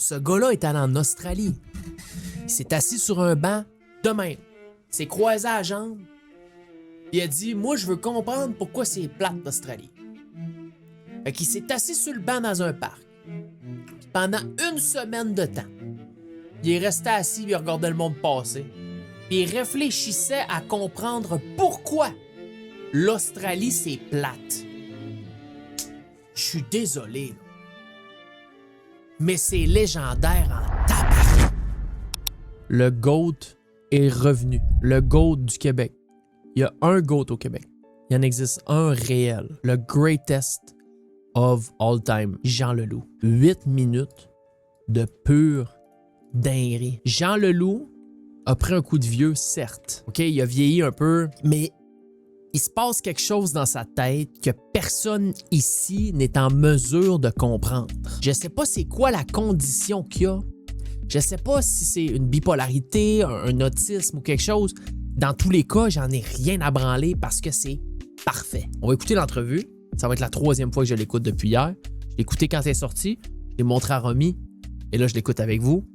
Ce gars-là est allé en Australie. Il s'est assis sur un banc de même. Il s'est croisé à la jambe. Il a dit, moi, je veux comprendre pourquoi c'est plate l'Australie. Fait qu'il s'est assis sur le banc dans un parc. Puis pendant une semaine de temps, il est resté assis, il regardait le monde passer. Puis il réfléchissait à comprendre pourquoi l'Australie, c'est plate. Je suis désolé, là. Mais c'est légendaire en tabac. Le GOAT est revenu. Le GOAT du Québec. Il y a un GOAT au Québec. Il en existe un réel. Le greatest of all time. Jean Leloup. 8 minutes de pure dinguerie. Jean Leloup a pris un coup de vieux, certes. OK, il a vieilli un peu, mais il se passe quelque chose dans sa tête que personne ici n'est en mesure de comprendre. Je sais pas c'est quoi la condition qu'il a. Je sais pas si c'est une bipolarité, un autisme ou quelque chose. Dans tous les cas, j'en ai rien à branler parce que c'est parfait. On va écouter l'entrevue. Ça va être la 3e fois que je l'écoute depuis hier. Je l'ai écouté quand elle est sortie. Je l'ai montré à Romy. Et là, je l'écoute avec vous.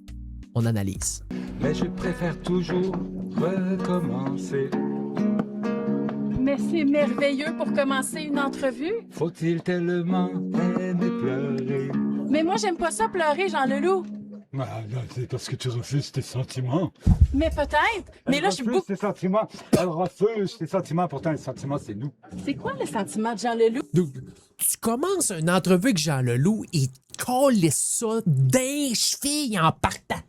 On analyse. Mais je préfère toujours recommencer. Mais c'est merveilleux pour commencer une entrevue. Faut-il tellement aimer pleurer? Mais moi, j'aime pas ça pleurer, Jean Leloup. Ah, là, c'est parce que tu refuses tes sentiments. Mais peut-être. Mais là, je suis beaucoup... tes sentiments. Elle refuse tes sentiments. Pourtant, les sentiments, c'est nous. C'est quoi le sentiment de Jean Leloup? Tu commences une entrevue avec Jean Leloup et colle ça d'un cheville en partant.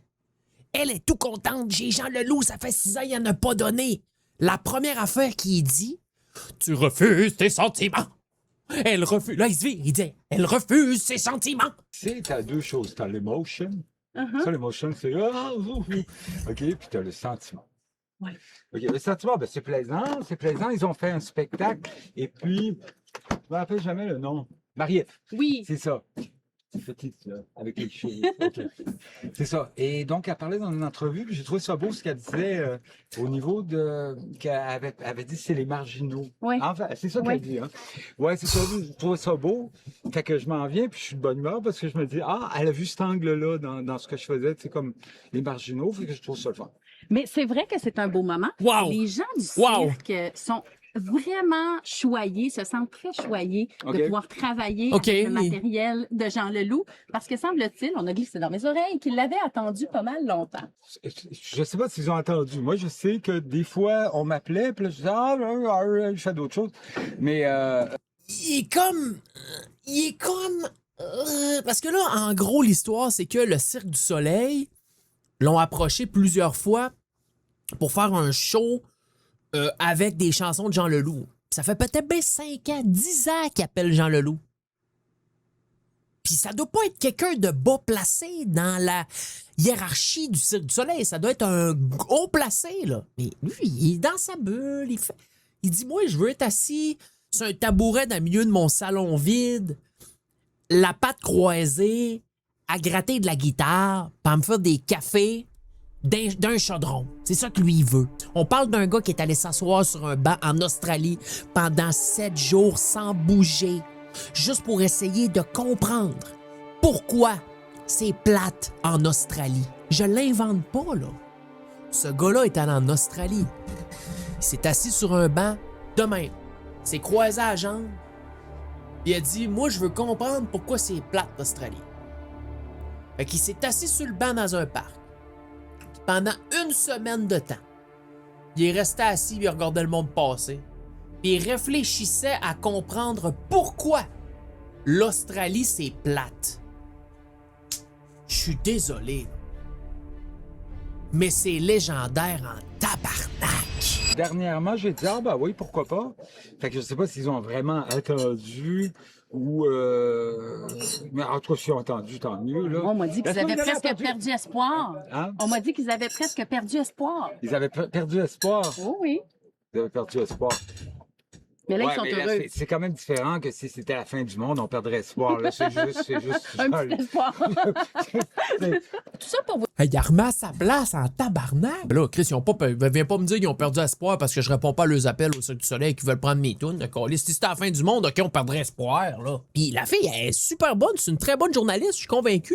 Elle est tout contente. J'ai Jean Leloup, ça fait 6 ans, il en a pas donné. La première affaire qu'il dit, tu refuses tes sentiments. Elle refuse. Là, il se vire, il dit, elle refuse ses sentiments. Tu sais, t'as 2 choses. T'as l'émotion. Ça, l'émotion, c'est... OK, puis t'as le sentiment. Ouais. OK, le sentiment, ben, c'est plaisant. C'est plaisant. Ils ont fait un spectacle. Et puis, je me rappelle jamais le nom. Marie-Ève. Oui. C'est ça. C'est petite, là, avec les cheveux. OK. C'est ça. Et donc, elle parlait dans une entrevue, puis j'ai trouvé ça beau ce qu'elle disait au niveau de... qu'elle avait dit c'est les marginaux. Oui. Enfin, c'est ça qu'elle dit, hein. Ouais, c'est ça. Je trouvais ça beau. Fait que je m'en viens, puis je suis de bonne humeur parce que je me dis, ah, elle a vu cet angle-là dans ce que je faisais, c'est comme les marginaux, fait que je trouve ça le fun. Mais c'est vrai que c'est un beau moment. Wow. Les gens du Wow. cirque sont vraiment choyés, se sentent très choyés OK. de pouvoir travailler OK. avec le matériel de Jean Leloup, parce que semble-t-il, on a glissé dans mes oreilles qu'il l'avait attendu pas mal longtemps. Je sais pas s'ils ont entendu. Moi, je sais que des fois, on m'appelait, puis là, je disais, je fais d'autres choses. Mais, Il est comme... Parce que là, en gros, l'histoire, c'est que le Cirque du Soleil l'ont approché plusieurs fois pour faire un show avec des chansons de Jean Leloup. Ça fait peut-être bien 5 ans, 10 ans qu'il appelle Jean Leloup. Puis ça doit pas être quelqu'un de bas placé dans la hiérarchie du Cirque du Soleil. Ça doit être un haut placé, là. Mais lui, il est dans sa bulle. Il dit, moi, je veux être assis sur un tabouret dans le milieu de mon salon vide, la patte croisée, à gratter de la guitare, puis à me faire des cafés d'un chaudron. C'est ça que lui, il veut. On parle d'un gars qui est allé s'asseoir sur un banc en Australie pendant 7 jours sans bouger, juste pour essayer de comprendre pourquoi c'est plate en Australie. Je l'invente pas, là. Ce gars-là est allé en Australie. Il s'est assis sur un banc de même. Il s'est croisé à la jambe. Il a dit, moi, je veux comprendre pourquoi c'est plate l'Australie. Fait qu'il s'est assis sur le banc dans un parc. Pendant une semaine de temps, il est resté assis, il regardait le monde passer. Puis il réfléchissait à comprendre pourquoi l'Australie, c'est plate. Je suis désolé, mais c'est légendaire en tabarnak. dernièrement, j'ai dit, ah, bah oui, pourquoi pas. Fait que je sais pas s'ils ont vraiment attendu ou. Mais en tout cas, s'ils ont entendu, tant mieux, là. On m'a dit qu'ils Est-ce que avaient vous avez presque entendu? perdu espoir. Hein? On m'a dit qu'ils avaient presque perdu espoir. Ils avaient perdu espoir. Oh oui. Ils avaient perdu espoir. Mais là, ils Ouais, sont mais là, heureux. c'est quand même différent que si c'était la fin du monde, on perdrait espoir. Là, c'est juste Un genre, petit espoir. c'est- Tout ça pour vous Hey, il a remis à sa place en tabarnak. Là, Chris, ils ont pas, viens pas me dire qu'ils ont perdu espoir parce que je réponds pas à leurs appels au Cirque du Soleil et qu'ils veulent prendre mes tunes. Si c'était la fin du monde, OK, on perdrait espoir, là. Puis la fille, elle est super bonne. C'est une très bonne journaliste, je suis convaincu.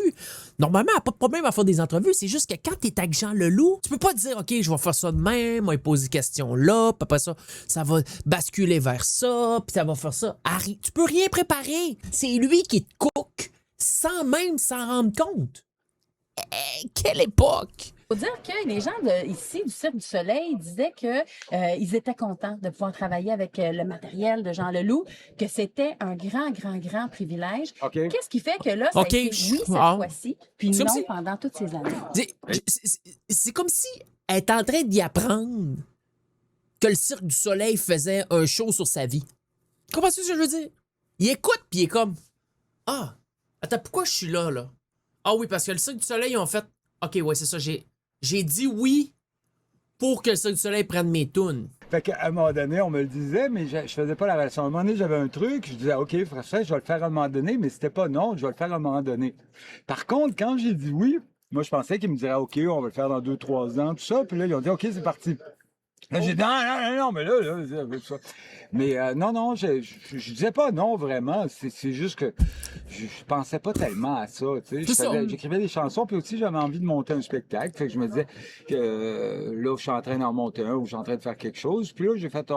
Normalement, elle n'a pas de problème à faire des entrevues. C'est juste que quand t'es avec Jean Leloup, tu peux pas te dire, OK, je vais faire ça de même, moi, poser des questions là, puis après ça, ça va basculer vers ça, puis ça va faire ça. Harry, tu peux rien préparer. C'est lui qui te cook sans même s'en rendre compte. Quelle époque! faut dire que les gens ici du Cirque du Soleil disaient que ils étaient contents de pouvoir travailler avec le matériel de Jean Leloup, que c'était un grand privilège. OK. Qu'est-ce qui fait que là, ça a OK, été oui cette ah. fois-ci, puis C'est non comme si- pendant toutes ces années? C'est comme si elle est en train d'y apprendre que le Cirque du Soleil faisait un show sur sa vie. Comprends-tu ce que je veux dire? Il écoute, puis il est comme... Ah, attends, pourquoi je suis là, là? Ah oui, parce que le Cirque du Soleil, ils ont fait... OK, ouais, c'est ça, j'ai dit oui pour que le Cirque du Soleil prenne mes tunes. Fait qu'à un moment donné, on me le disait, mais je faisais pas la relation. À un moment donné, j'avais un truc, je disais, OK, frère, je vais le faire à un moment donné, mais c'était pas non, je vais le faire à un moment donné. Par contre, quand j'ai dit oui, moi, je pensais qu'ils me diraient, OK, on va le faire dans 2-3 ans, tout ça. Puis là, ils ont dit, OK, c'est parti. Là, j'ai dit, non, mais là, ça. Mais non, je disais pas non, vraiment. C'est juste que je pensais pas tellement à ça, tu sais. J'écrivais des chansons, puis aussi, j'avais envie de monter un spectacle. Fait que je me disais que là, je suis en train d'en monter un ou je suis en train de faire quelque chose. Puis là, j'ai fait, tu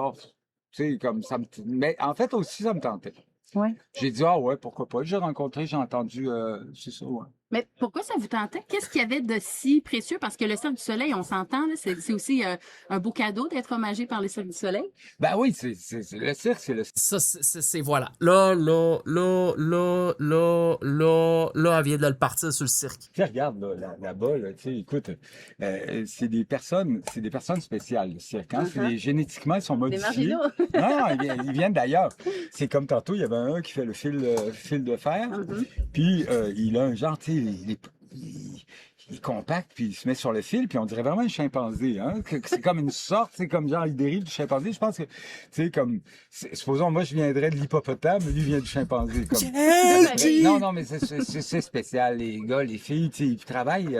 sais, comme ça me... Mais en fait, aussi, ça me tentait. Ouais. J'ai dit, ah ouais, pourquoi pas. J'ai rencontré, j'ai entendu, c'est ça, ouais. Mais pourquoi ça vous tentait? Qu'est-ce qu'il y avait de si précieux? Parce que le Cirque du Soleil, on s'entend, là, c'est aussi un beau cadeau d'être hommagé par le Cirque du Soleil. Ben oui, c'est le cirque, c'est le Ça, c'est voilà. Là, elle vient de le partir sur le cirque. Tu sais, regarde, là-bas, là, tu sais, écoute, c'est des personnes spéciales, le cirque, hein. Génétiquement, ils sont Des modifiés. marginaux. Non, ils viennent d'ailleurs. C'est comme tantôt, il y avait un qui fait le fil de fer, puis il a un genre, tu sais, il est compact, puis il se met sur le fil, puis on dirait vraiment un chimpanzé, hein. C'est comme une sorte, c'est comme genre, il dérive du chimpanzé. Je pense que, tu sais, comme, supposons, moi, je viendrais de l'hippopotame, lui vient du chimpanzé, comme. Non, mais c'est spécial. Les gars, les filles, tu sais, ils travaillent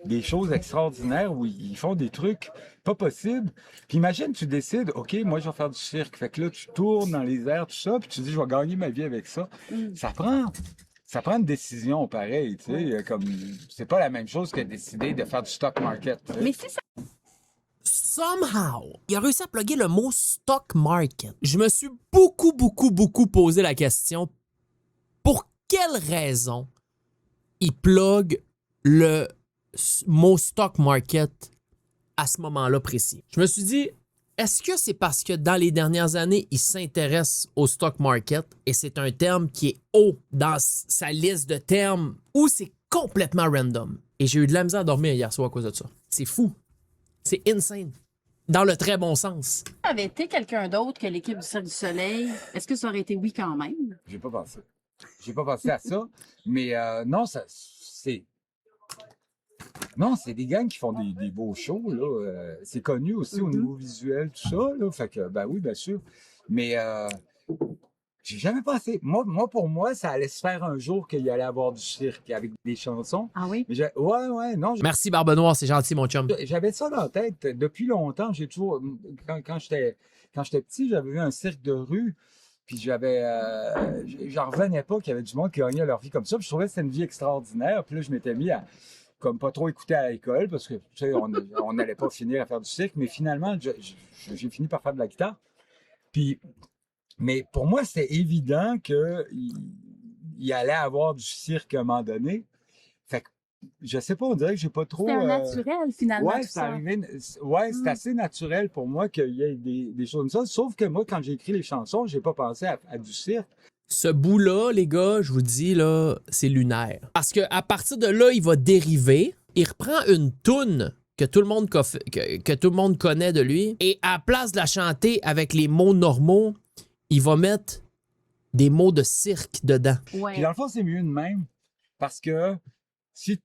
des choses extraordinaires où ils font des trucs pas possibles. Puis imagine, tu décides, OK, moi, je vais faire du cirque. Fait que là, tu tournes dans les airs, tout ça, puis tu dis, je vais gagner ma vie avec ça. Ça prend une décision pareille, tu sais, comme, c'est pas la même chose que décider de faire du stock market. Tu sais. Mais si ça Somehow, il a réussi à plugger le mot stock market. Je me suis beaucoup posé la question, pour quelle raison il plug le mot stock market à ce moment-là précis? Je me suis dit, est-ce que c'est parce que dans les dernières années, il s'intéresse au stock market et c'est un terme qui est haut dans sa liste de termes ou c'est complètement random? Et j'ai eu de la misère à dormir hier soir à cause de ça. C'est fou. C'est insane. Dans le très bon sens. avait été quelqu'un d'autre que l'équipe du Cirque du Soleil, est-ce que ça aurait été oui quand même? J'ai pas pensé. J'ai pas pensé à ça. Mais non, c'est. Non, c'est des gangs qui font des beaux shows, là. C'est connu aussi au niveau visuel, tout ça, là. Fait que, ben oui, bien sûr. Mais j'ai jamais pensé. Moi, pour moi, ça allait se faire un jour qu'il y allait avoir du cirque avec des chansons. Ah oui? Mais ouais, non. Merci Barbe Noire, c'est gentil mon chum. J'avais ça dans la tête depuis longtemps. J'ai toujours. Quand j'étais petit, j'avais vu un cirque de rue. Puis j'en revenais pas qu'il y avait du monde qui gagnait leur vie comme ça. Puis je trouvais que c'était une vie extraordinaire. Puis là, je m'étais mis à comme pas trop écouter à l'école parce que tu sais, on n'allait pas finir à faire du cirque. Mais finalement, j'ai fini par faire de la guitare. Puis, mais pour moi, c'était évident qu'il allait avoir du cirque à un moment donné. Fait que je sais pas, on dirait que j'ai pas trop. C'était un naturel finalement. Ouais, tout c'est ça. arrivé. Ouais, c'est assez naturel pour moi qu'il y ait des choses comme ça. Sauf que moi, quand j'ai écrit les chansons, j'ai pas pensé à du cirque. Ce bout-là, les gars, je vous dis, là, c'est lunaire. Parce qu'à partir de là, il va dériver. Il reprend une toune que tout le monde, que tout le monde connaît de lui. Et à la place de la chanter avec les mots normaux, il va mettre des mots de cirque dedans. Ouais. Puis dans le fond, c'est mieux de même. Parce que si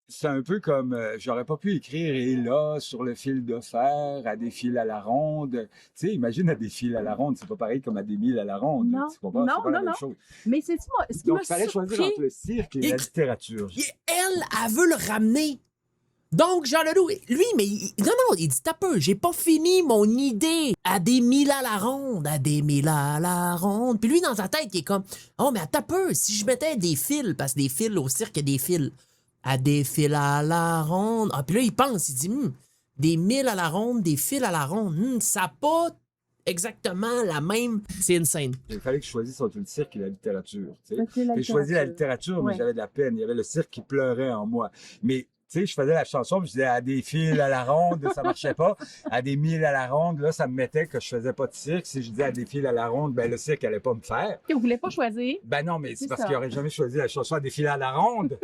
c'est un peu comme, j'aurais pas pu écrire « Et là, sur le fil de fer, à des fils à la ronde ». Tu sais, imagine à des fils à la ronde, c'est pas pareil comme à des milles à la ronde. Non, Tu comprends? non, C'est pas la non, même non. chose. Mais c'est-tu, moi, ce qui Donc, m'a il fallait choisir surpris... entre le cirque et la littérature. Elle veut le ramener. Donc, Jean Leloup, lui, mais non, il dit, t'as peu, j'ai pas fini mon idée. À des mille à la ronde, à des mille à la ronde. Puis lui, dans sa tête, il est comme, oh, mais t'as peu, si je mettais des fils, parce que des fils au cirque, il y a des fils. À des fils à la ronde. Ah, puis là, il pense, il dit, des mille à la ronde, des fils à la ronde, ça n'a pas exactement la même. C'est insane. Il fallait que je choisisse entre le cirque et la littérature. Tu sais. Ok, la J'ai choisi la littérature, mais Ouais. j'avais de la peine. Il y avait le cirque qui pleurait en moi. Mais tu sais, je faisais la chanson, puis je disais à des fils à la ronde, ça marchait pas. À des milles à la ronde, là, ça me mettait que je faisais pas de cirque. Si je disais à des fils à la ronde, ben le cirque allait pas me faire. Vous voulez pas choisir? Ben non, mais C'est c'est parce ça. qu'il aurait jamais choisi la chanson à des fils à la ronde.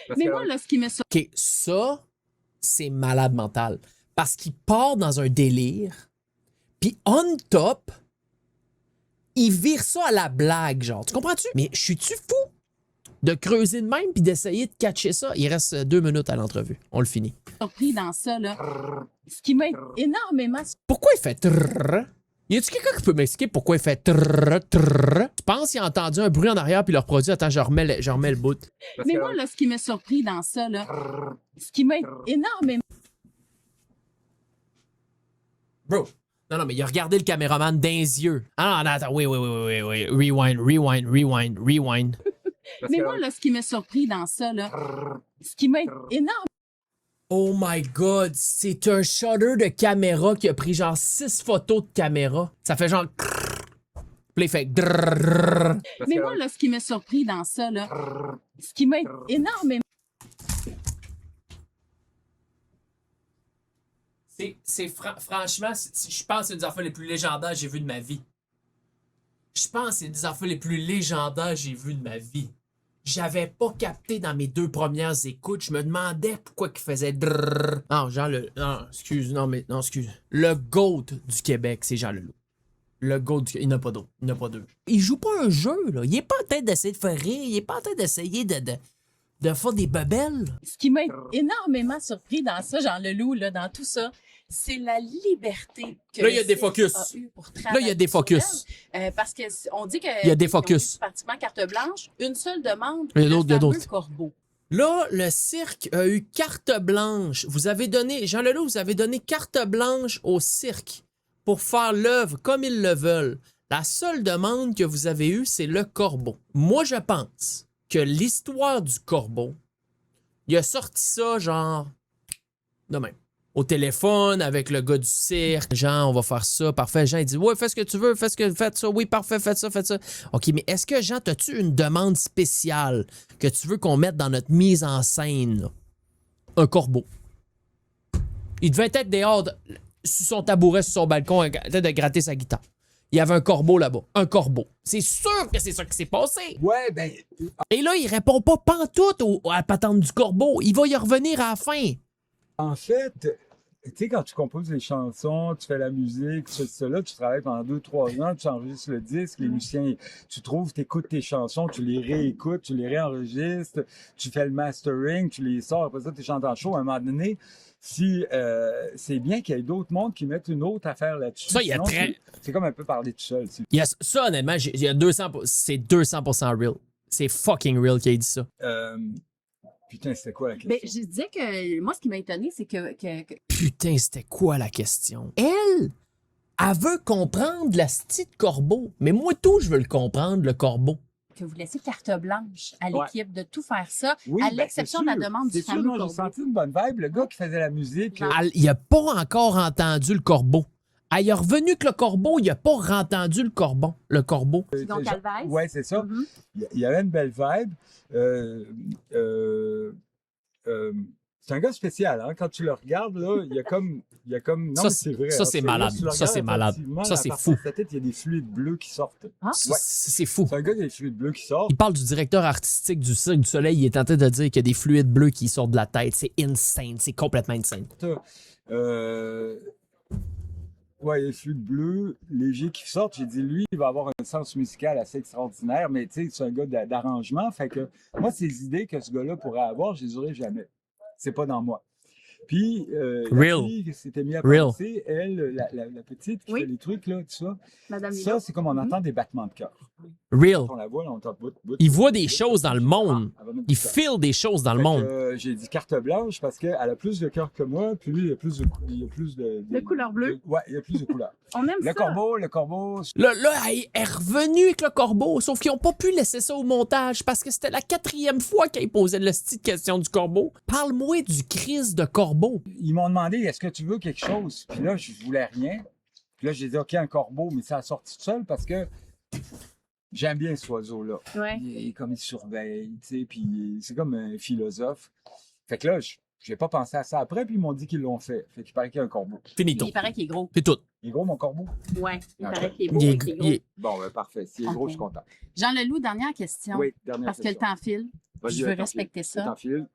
Parce Mais que- moi, là, ce qui me surprend... OK, ça, c'est malade mental. Parce qu'il part dans un délire, puis on top, il vire ça à la blague, genre. Tu comprends-tu? Mais je suis-tu fou de creuser de même puis d'essayer de catcher ça? Il reste 2 minutes à l'entrevue. On le finit. surpris dans ça, là. Ce qui m'a énormément... Pourquoi il fait trrrr? Y a-tu quelqu'un qui peut m'expliquer pourquoi il fait trrrr, trrrr? Tu penses qu'il a entendu un bruit en arrière puis il a reproduit? Attends, je remets le bout. parce Mais que- moi, là, ce qui m'a surpris dans ça, là... Ce qui m'a énormément... Bro. Non, mais il a regardé le caméraman dans les yeux. Ah non, attends, oui. Rewind. parce Mais que- moi, là, ce qui m'a surpris dans ça, là... Ce qui m'a énormément... Oh my God, c'est un shutter de caméra qui a pris genre 6 photos de caméra. Ça fait genre... Puis là, il fait... parce Mais que- moi, là, ce qui m'a surpris dans ça, là... Ce qui m'a énormément... Franchement, je pense que c'est une des affaires les plus légendaires que j'ai vues de ma vie. Je pense que c'est une des affaires les plus légendaires que j'ai vues de ma vie. J'avais pas capté dans mes 2 premières écoutes. Je me demandais pourquoi il faisait drrrr. Non, excuse. Le GOAT du Québec, c'est Jean Leloup. Le GOAT du Québec. Il n'y en a pas d'autre. Il n'y en a pas deux. Il joue pas un jeu, là. Il est pas en train d'essayer de faire rire. Il est pas en train d'essayer de faire des bebelles. Ce qui m'a énormément surpris dans ça, Jean Leloup, là, dans tout ça, c'est la liberté que Là, il y a le des cirque focus. a eu pour Là, il y a des travailler focus. sur elle. Parce que on dit que Il y a des ils ont focus. eu pratiquement carte blanche, une seule demande, Il y a le d'autres, il y a fameux d'autres. corbeau. Là, le cirque a eu carte blanche. Vous avez donné, Jean Leloup, vous avez donné carte blanche au cirque pour faire l'œuvre comme ils le veulent. La seule demande que vous avez eue, c'est le corbeau. Moi, je pense que l'histoire du corbeau, il a sorti ça genre de même. Au téléphone avec le gars du cirque. Jean, on va faire ça. Parfait. Jean, il dit, ouais, fais ce que tu veux. Faites ça. Oui, parfait, faites ça. OK, mais est-ce que, Jean, as-tu une demande spéciale que tu veux qu'on mette dans notre mise en scène, là? Un corbeau. Il devait être dehors, sur son tabouret, sur son balcon, en train de gratter sa guitare. Il y avait un corbeau là-bas. Un corbeau. C'est sûr que c'est ça qui s'est passé. Ouais, ben, Et là, il répond pas pantoute à la patente du corbeau. Il va y revenir à la fin. en fait, tu sais, quand tu composes les chansons, tu fais la musique, tu fais cela, tu travailles pendant 2-3 ans, tu enregistres le disque, les musiciens, tu trouves, tu écoutes tes chansons, tu les réécoutes, tu les réenregistres, tu fais le mastering, tu les sors, après ça, tu chantes en show. À un moment donné, si c'est bien qu'il y ait d'autres mondes qui mettent une autre affaire là-dessus. Ça, il y a Sinon, très- c'est comme un peu parler tout seul. Tu sais. Il y a, ça, honnêtement, il y a 200%, c'est 200% real. C'est fucking real qui a dit ça. Putain, c'était quoi la question? Ben, je disais que moi, ce qui m'a étonné, c'est que Putain, c'était quoi la question? Elle veut comprendre la petite corbeau. Mais moi, tout, je veux le comprendre, le corbeau. vous laissez carte blanche à Ouais. l'équipe de tout faire ça, Oui, à ben, l'exception c'est de la sûr. demande du C'est sûr, fameux non, j'ai corbeau. senti une bonne vibe. Le gars qui faisait la musique, Genre, Il n'a pas encore entendu le corbeau. Il est revenu que le corbeau, il n'a pas entendu le corbeau. Le corbeau. Donc, c'est- Alves. ouais, c'est ça. Mhm. Il y avait une belle vibe. C'est un gars spécial, hein? Quand tu le regardes, là, il y a comme. Non, Ça, mais c'est vrai. ça, hein, c'est là, malade. tu le Ça, c'est regardes malade. attentivement, Ça, à c'est partir fou. de sa tête, il y a des fluides bleus qui sortent. Ah. C'est fou. C'est un gars qui a des fluides bleus qui sortent. Il parle du directeur artistique du Cirque du Soleil. Il est tenté de dire qu'il y a des fluides bleus qui sortent de la tête. C'est insane. C'est complètement insane. Ouais, il y a des fluides bleus légers qui sortent. J'ai dit, lui, il va avoir un sens musical assez extraordinaire, mais tu sais, c'est un gars d'arrangement. Fait que moi, ces idées que ce gars-là pourrait avoir, je les aurais jamais. c'est pas dans moi. Puis, Real. la fille qui s'était mise à Real. penser, elle, la petite qui Oui. fait les trucs, là, tout ça, Madame ça, Lilo. c'est comme on entend des battements de cœur. Real. Quand on la voit, là, on entend bout. Il voit des choses dans le monde. Elle va mettre Il du cœur. file des choses dans le Fait que, monde. j'ai dit carte blanche parce qu'elle a plus de cœur que moi, puis lui, il a plus de... De couleur bleue. Ouais, il a plus de couleurs. On aime ça. Le corbeau, Là, elle est revenue avec le corbeau, sauf qu'ils ont pas pu laisser ça au montage parce que c'était la 4e fois qu'il posait le style question du corbeau. Parle-moi du crise de corbeau. ils m'ont demandé, est-ce que tu veux quelque chose? Puis là, je voulais rien. Puis là, j'ai dit, OK, un corbeau, mais ça a sorti tout seul parce que j'aime bien cet oiseau-là. Ouais. Comme il surveille, tu sais, puis c'est comme un philosophe. Fait que là, je n'ai pas pensé à ça après, puis ils m'ont dit qu'ils l'ont fait. Fait qu'il paraît qu'il y a un corbeau. Finito. Il paraît qu'il est gros. C'est tout. Il est gros, mon corbeau? Ouais. Il Ok. paraît qu'il est beau. Il et est- qu'il est gros. il est- Bon, ben parfait. S'il est gros, Ok. je suis content. Jean Leloup, dernière question. Oui, dernière Parce que le question. temps file. Vas-y, Je veux attends, respecter file. ça. Attends, file.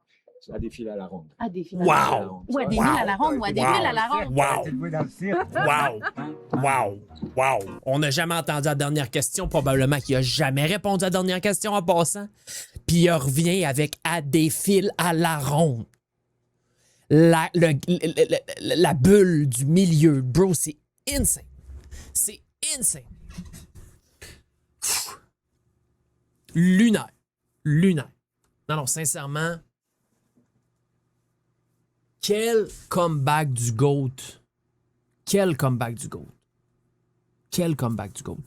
Ça défile à la ronde. Ah, des fils. Wow! Ouais, des Wow. fils à la ronde ou à des fils à la ronde. Wow! T'es joué dans le cirque. Wow! Wow! Wow! On n'a jamais entendu la dernière question. Probablement qu'il a jamais répondu à la dernière question en passant. Puis il revient avec « à des fils à la ronde ». La bulle du milieu, bro, c'est insane. C'est insane. Pfff. Lunaire. Lunaire. Non, sincèrement, quel comeback du GOAT. Quel comeback du GOAT. Quel comeback du GOAT.